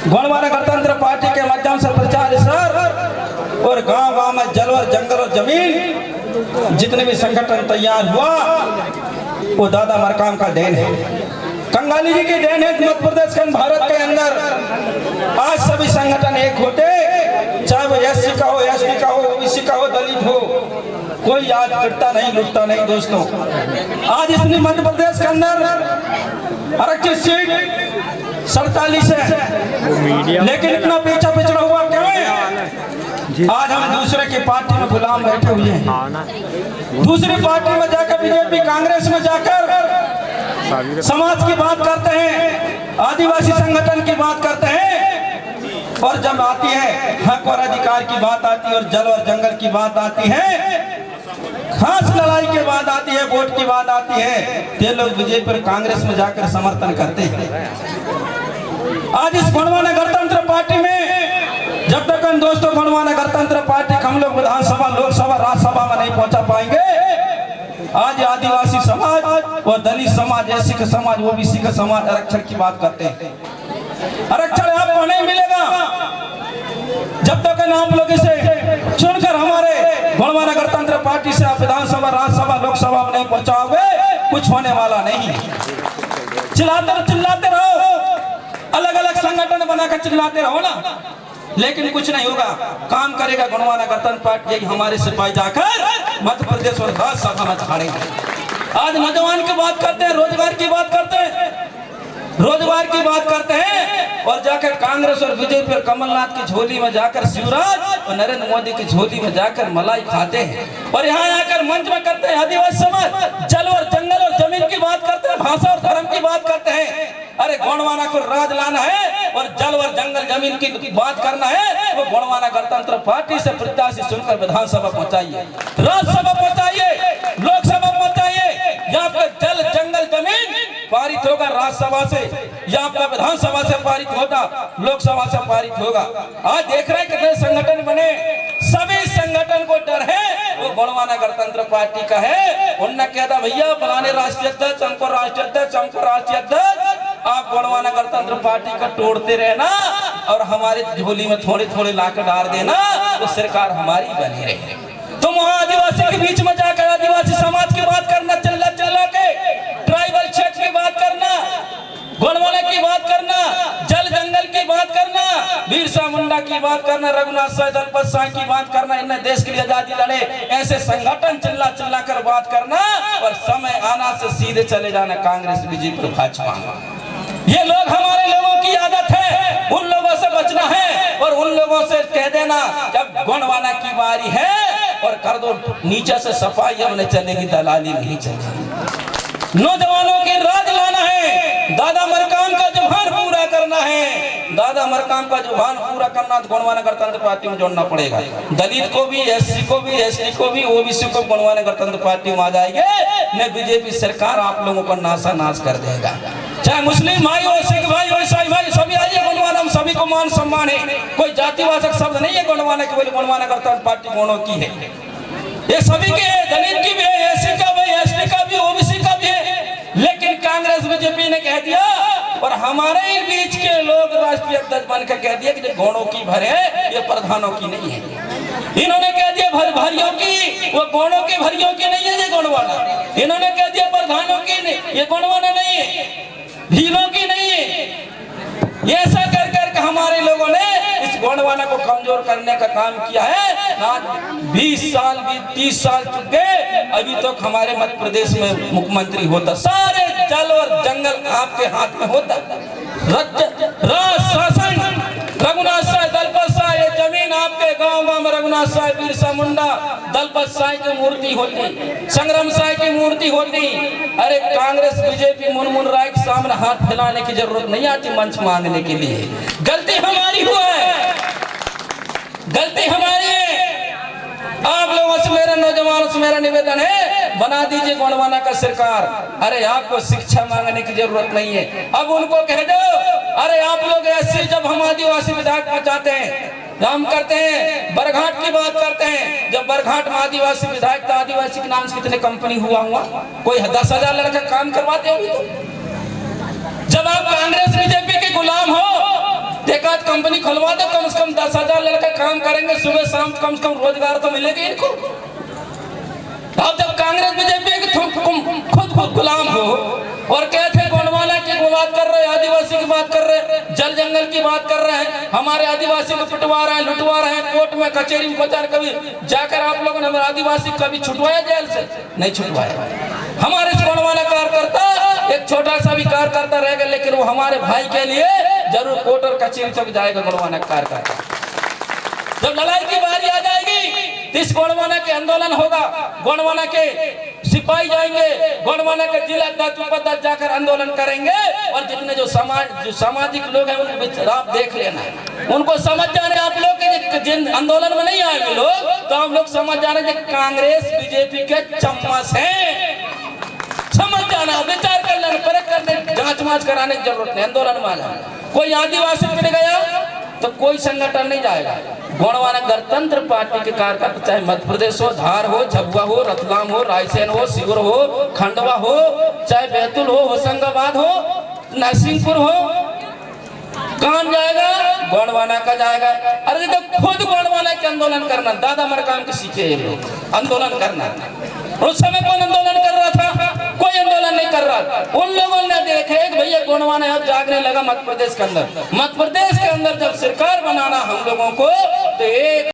गोंडवाना गणतंत्र पार्टी के माध्यम से प्रचार सर और गांव-गांव में जल और जंगल और जमीन जितने भी संगठन तैयार हुआ वो दादा मरकाम का देन है, कंगाली जी की देन है। मध्य प्रदेश के भारत के अंदर आज सभी संगठन एक होते, चाहे वो एससी का हो, एसटी का हो, ओबीसी का हो, दलित हो, कोई आज पिटता नहीं, लुटता नहीं। दोस्तों आज इसलिए मध्य प्रदेश के अंदर आरक्षित सीट 47 है, लेकिन इतना पीछा पिछड़ा हुआ क्यों है? आज हम दूसरे की पार्टी में गुलाम बैठे हुए हैं। दूसरी पार्टी में जाकर बीजेपी कांग्रेस में जाकर समाज की बात करते हैं, आदिवासी संगठन की बात करते हैं, और जब आती है हक और अधिकार की बात आती है और जल और जंगल की बात आती है, खास लड़ाई के बाद आती है, वोट की बात आती है, ये लोग बीजेपी और कांग्रेस में जाकर समर्थन करते हैं। आज इस गोंडवाना गणतंत्र पार्टी में जब तक हम दोस्तों गोंडवाना गणतंत्र पार्टी हम लोग विधानसभा, लोकसभा, राज्यसभा में नहीं पहुंचा पाएंगे, आज आदिवासी समाज और दलित समाज, एससी का समाज, ओबीसी का समाज आरक्षण की बात करते हैं। आरक्षण आपको नहीं मिलेगा जब तक आप लोग इसे चुनकर हमारे गोंडवाना गणतंत्र पार्टी से आप विधानसभा, राज्यसभा, लोकसभा में नहीं पहुंचाओगे, कुछ होने वाला नहीं। चिल्लाते रहो, अलग अलग संगठन बनाकर चिल्लाते रहो ना, लेकिन कुछ नहीं होगा। काम करेगा गोंडवाना गणतंत्र पार्टी, यही हमारे सिपाही जाकर मध्य प्रदेश और राज्यसभा में खड़ेंगे। आज नौजवान की बात करते हैं, रोजगार की बात करते हैं, रोजगार की बात करते हैं, और जाकर कांग्रेस और बीजेपी और कमलनाथ की झोली में जाकर शिवराज और नरेंद्र मोदी की झोली में जाकर मलाई खाते हैं, और यहाँ आकर मंच में करते हैं आदिवासी समाज, जल और जंगल और जमीन की बात करते हैं, भाषा और धर्म की बात करते हैं। अरे गोंडवाना को राज लाना है और जल और जंगल जमीन की बात करना है, वो गोंडवाना गणतंत्र पार्टी से प्रत्याशी चुनकर विधानसभा पहुंचाइए, राज्यसभा पहुंचाइए, लोकसभा पहुंचाइए। यहाँ पे जल जंगल जमीन पारित होगा राज्यसभा से, या आपका विधानसभा से पारित होगा, लोकसभा से पारित होगा। आज देख रहे हैं कितने संगठन बने, सभी संगठन को डर है वो गोंडवाना गणतंत्र पार्टी का है। उन्होंने कहा था भैया फलाने राष्ट्रीय अध्यक्ष, हमको राष्ट्रीय अध्यक्ष, हमको राष्ट्रीय अध्यक्ष, आप गोंडवाना गणतंत्र पार्टी का तोड़ते रहना और हमारे झोली में थोड़े थोड़े लाकर डाल देना, तो सरकार हमारी बनी रहे। तुम वहां आदिवासी के बीच में जाकर आदिवासी समाज की बात करना, चिल्ला चिल्ला के ट्राइबल क्षेत्र की बात करना, गोंडवाना की बात करना, जल जंगल की बात करना, बिरसा मुंडा की बात करना, रघुनाथ साय, दलपत साय की बात करना, इन्हें देश के लिए आजादी लड़े, ऐसे संगठन चिल्ला चिल्ला कर बात करना, और समय आना से सीधे चले जाना कांग्रेस, बीजेपी, भाजपा। ये लोग हमारे लोगों की आदत है, उन लोगों से बचना है, और उन लोगों से कह देना जब गोंडवाना की बारी है और कर दो नीचे से सफाई, अब नहीं चलेगी, दलाली नहीं चलेगी। नौजवानों के राज लाना है, दादा मरकाम का जुबान पूरा करना है, दादा मरकाम का जुबान पूरा करना तो गोंडवाना गणतंत्र पार्टी में जोड़ना पड़ेगा। दलित को भी, एससी को भी, एसटी को भी, ओबीसी को गोंडवाना गणतंत्र पार्टी में आ जाएंगे, न बीजेपी सरकार आप लोगों को नासा नाश कर देगा। चाहे मुस्लिम भाई हो, सिख भाई हो, ईसाई भाई, सभी आइए गोंडवाना, सभी को मान सम्मान है, कोई जातिवाचक शब्द नहीं है गोंडवाना के, बोले गोंडवाना गणतंत्र पार्टी गोंडों की है, ये सभी के है, दलित की भी है, एससी का भी, एसटी का भी, ओबीसी का भी है। लेकिन कांग्रेस बीजेपी ने कह दिया, और हमारे ही बीच के लोग राष्ट्रीय अध्यक्ष बनकर कह दिया कि गोंडों की भर है, ये प्रधानों की नहीं है। इन्होंने कह दिया भरियों की, वो गोंडों के भरियों की नहीं है ये गोंडवाना। इन्होंने कह दिया प्रधानों की नहीं, ये गोंडवाना नहीं है, भीलों की नहीं है। ऐसा कर कर हमारे लोगों ने इस गोंडवाना को कमजोर करने का काम किया है। आज 20 साल, 30 साल चुके, अभी तक तो हमारे मध्य प्रदेश में मुख्यमंत्री होता, सारे जल और जंगल आपके हाथ में होता, राज शासन, रघुनाथ साय, दलपत साय, ये जमीन आपके गांव में रघुनाथ साय, बिरसा मुंडा, दलपत साय की मूर्ति होती, संग्राम साय की मूर्ति होती। अरे कांग्रेस बीजेपी मुनमुन राय के सामने हाथ फैलाने की जरूरत नहीं आती मंच मांगने के लिए। गलती हमारी हुआ है, गलती हमारी है। आप लोगों से, मेरे नौजवानों से मेरा निवेदन है, बना दीजिए गोंडवाना का सरकार। अरे आपको शिक्षा मांगने की जरूरत नहीं है, अब उनको कह दो, अरे आप लोग ऐसे जब हम आदिवासी विधायक पहुंचाते हैं, हम करते हैं बरघाट की बात करते हैं, जब बरघाट में आदिवासी विधायक था, आदिवासी के नाम से कितने कंपनी हुआ, कोई 10,000 लड़का काम करवाते होगी। तो जब आप कांग्रेस बीजेपी के गुलाम हो, देखा कंपनी खुलवा दो, कम से कम 10,000 लड़के काम करेंगे सुबह शाम, कम से कम रोजगार तो मिलेगी इनको। अब जब कांग्रेस बीजेपी खुद गुलाम हो और कहते हैं गोंडवाना की बात कर रहे हैं, आदिवासी की बात कर रहे हैं, जल जंगल की बात कर रहे हैं, हमारे आदिवासी को पिटवा रहे हैं, लुटवा रहे हैं, कोर्ट में कचहरी में पहुंचा, कभी जाकर आप लोगों ने हमारे आदिवासी कभी छुटवाया जेल से? नहीं छुटवाया। हमारे गोंडवाना कार्यकर्ता एक छोटा सा भी कार्यकर्ता रहेगा, लेकिन वो हमारे भाई के लिए जरूर कोर्ट और कचहरी तक जाएगा। गोंडवाना कार्यकर्ता जब लड़ाई की बारी आ जाएगी, इस गोंडवाना के आंदोलन होगा, गोंडवाना के सिपाही जाएंगे, गोंडवाना के जिला अध्यक्ष उपाध्यक्ष जाकर आंदोलन करेंगे। और जितने जो सामाजिक लोग हैं उनको आप देख लेना, उनको समझ जाने आप लोग जिन आंदोलन में नहीं आएंगे लोग, तो आप लोग समझ जाने कि कांग्रेस बीजेपी के चम्मच हैं। समझ जाना, विचार कर लेना, परख करने, जांच मांच कराने की जरूरत नहीं। आंदोलन में आना, कोई आदिवासी मिल गया तो कोई संगठन नहीं जाएगा। गोंडवाना गणतंत्र पार्टी के कार्यकर्ता चाहे मध्य प्रदेश हो, धार हो, झबुआ हो, रतलाम हो, रायसेन हो, शिवहर हो, खंडवा हो, चाहे बैतूल हो, होशंगाबाद हो, नरसिंहपुर हो, कहाँ जाएगा? गोंडवाना का जाएगा। अरे तो खुद गोंडवाना के आंदोलन करना, दादा मरकाम के सीखे ये लोग आंदोलन करना। उस समय कौन आंदोलन कर रहा था? कोई आंदोलन नहीं कर रहा। उन लोगों ने देखे भैया गोंडवाना अब जागने लगा मध्य प्रदेश के अंदर। मध्य प्रदेश के अंदर जब सरकार बनाना हम लोगों को, तो एक